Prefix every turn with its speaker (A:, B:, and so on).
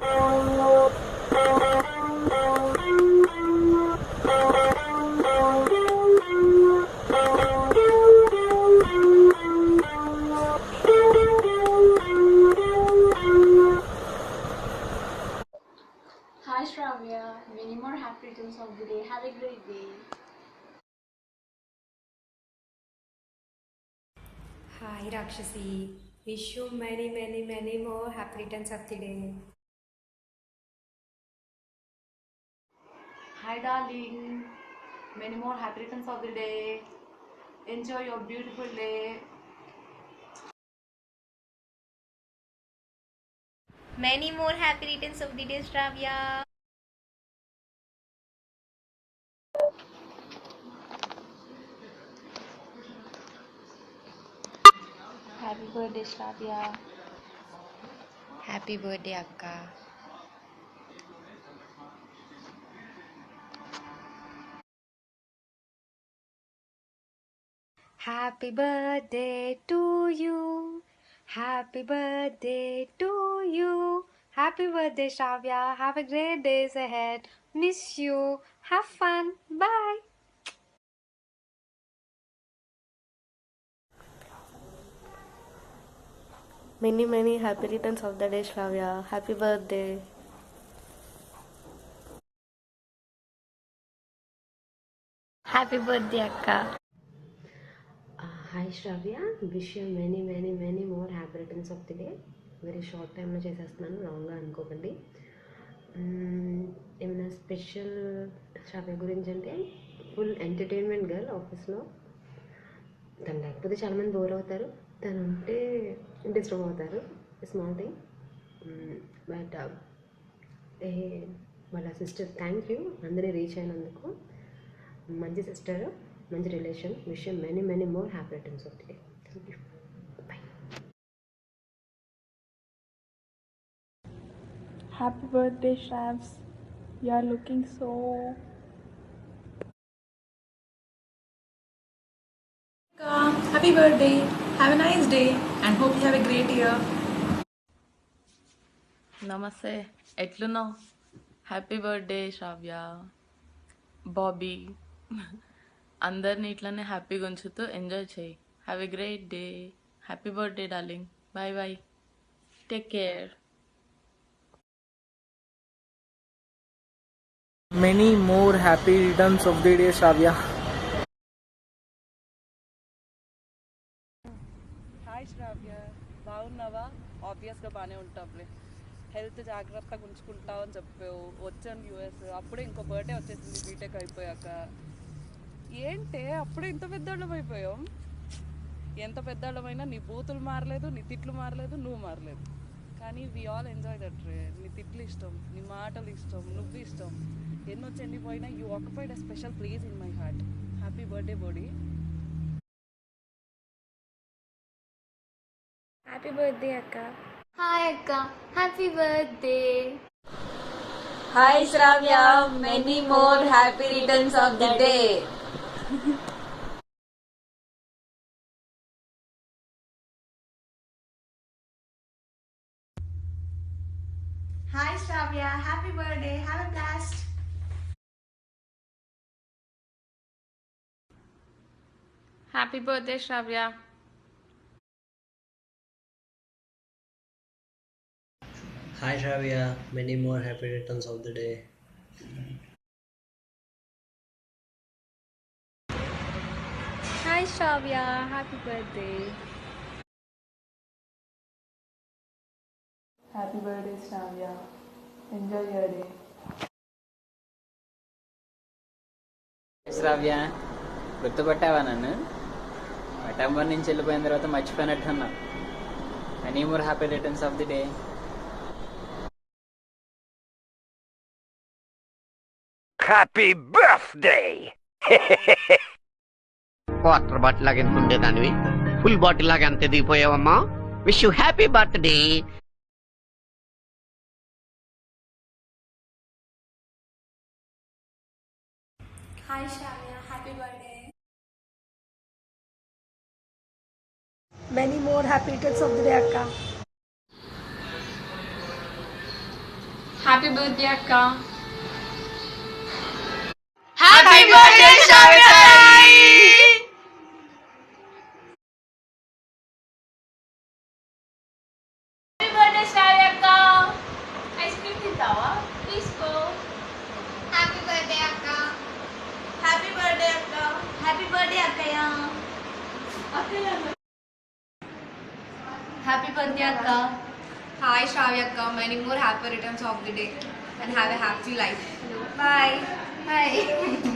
A: Hi Shravya, many more happy returns of the day. Have a great day.
B: Hi Rakshasi, wish you many more happy returns of the day.
C: Hi darling, many more happy returns of the day. Enjoy your beautiful day.
D: Many more happy returns of the day, Shravya.
A: Happy birthday Shravya.
D: Happy birthday, Akka.
B: Happy birthday to you. Happy birthday to you. Happy birthday, Shravya. Have a great days ahead. Miss you. Have fun. Bye.
E: Many happy returns of the day, Shravya. Happy birthday.
D: Happy birthday, Akka.
F: Hi Shravya, wish you many more happy returns of the day. Very short టైంలో చేసేస్తున్నాను, లాంగ్గా అనుకోకండి. ఏమైనా special శ్రావ్య గురించి అంటే full entertainment girl ఆఫీస్లో. తను లేకపోతే చాలామంది బోర్ అవుతారు, తను ఉంటే డిస్టర్బ్ అవుతారు. Small thing. బట్ వాళ్ళ సిస్టర్, థ్యాంక్ యూ అందరినీ రీచ్ అయినందుకు. మంచి సిస్టర్, మంచి relation. Wish you many more happy returns of the day. Thank you. By.
G: Happy birthday, Shavs. You are looking so.
H: Happy birthday. Have a nice day and hope you have a great year.
C: నమస్తే, ఎట్లున్నావు? Happy birthday శ్రావ్య. బాబీ, అందరినీ ఇట్లనే హ్యాపీగా ఉంచుతూ enjoy చేయి. Have a great day. Happy birthday darling. Bye bye. Take care.
I: Many more happy returns of the day, Shravya.
C: Hi Shravya, బాగున్నావా? ఆబ్వియస్గా బాగానే ఉంటావులే. హెల్త్ జాగ్రత్తగా ఉంచుకుంటావు అని చెప్పావు. వచ్చాను యూఎస్, అప్పుడే ఇంకో బర్త్డే వచ్చేసింది బీటెక్ అయిపోయాక. ఏంటే అప్పుడే ఇంత పెద్దోళ్ళం అయిపోయాం? ఎంత పెద్దోళ్ళమైనా నీ బూతులు మారలేదు, నీ తిట్లు మారలేదు, నువ్వు మారలేదు. కానీ వి ఆల్ ఎంజాయ్ దట్ రే. నీ తిట్లు ఇష్టం, నీ మాటలు ఇష్టం, నువ్వు ఇష్టం. ఎన్నొచ్చి ఎన్నిపోయినా you occupied a special place in my heart. Happy birthday buddy.
D: Happy birthday, Akka.
A: Hi Akka, happy birthday.
J: Hi Shravya, many more happy returns of the day.
H: Hi Shravya, happy birthday. Have a blast.
C: Happy birthday Shravya.
K: Hi Shravya, many more happy returns of the day.
B: Hi Shravya, happy birthday.
G: Happy birthday, Shravya. Enjoy your day.
L: Shravya, గుర్తుపట్టావా నన్ను? September నుంచి వెళ్ళిపోయిన తర్వాత మర్చిపోయినట్టున్నా. Many more happy returns of the day.
M: Happy birthday.
N: Water bottle లాగా ఎంత ఉండేదానివి, full bottle లాగా అంత ఎదిగిపోయావమ్మా. Wish you happy birthday.
A: Hi Shravya, happy birthday.
E: Many more happy returns of the day, Akka.
A: Happy birthday అక్క.
J: Happy birthday శ్రావ్య. Happy birthday శ్రావ్య అక్క. Ice cream తింటావా? తీసుకో. హ్యాపీ బర్త్డే అక్క. హ్యాపీ బర్త్డే అక్క. హ్యాపీ బర్త్డే అక్కయ్య. హ్యాపీ బర్త్డే అక్క.
B: Hi Shravya Akka, many more happy returns of the day and have a happy life. Bye.
J: Bye.